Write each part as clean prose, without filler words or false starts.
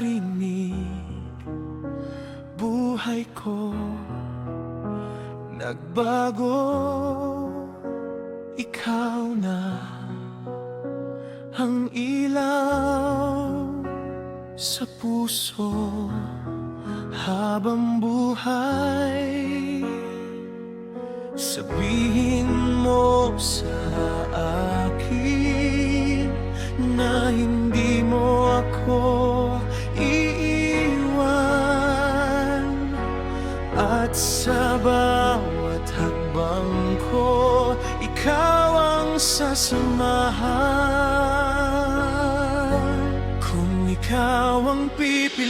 nakarinig, buhay ko nagbago. Ikaw na ang ilaw sa puso habang buhay. Sabihin mo sa akin na hindi mo ako iiwan, at sa bawat hakbang ko ikaw ang sasamahan. Kung ikaw ang pipiliin,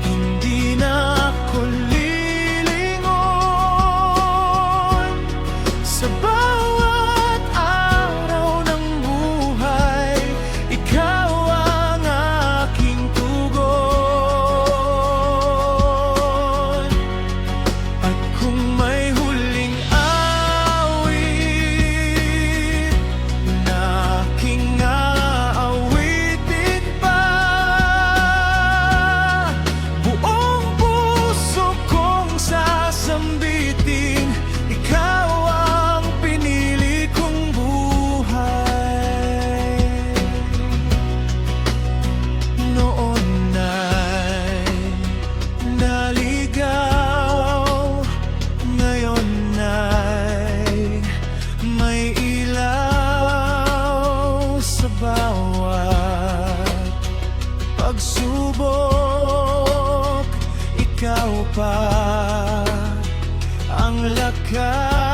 hindi na ako lilingon. Sa bawat araw ng buhay, ikaw ang aking tugon. At kung may huling awit na aking aawitin pa, buong puso kong sasambitin, ikaw ang pinili kong buhay. Noon ay naligaw, ngayon ay may ilaw. Sa bawat pagsubok, ikaw pa ang lakas.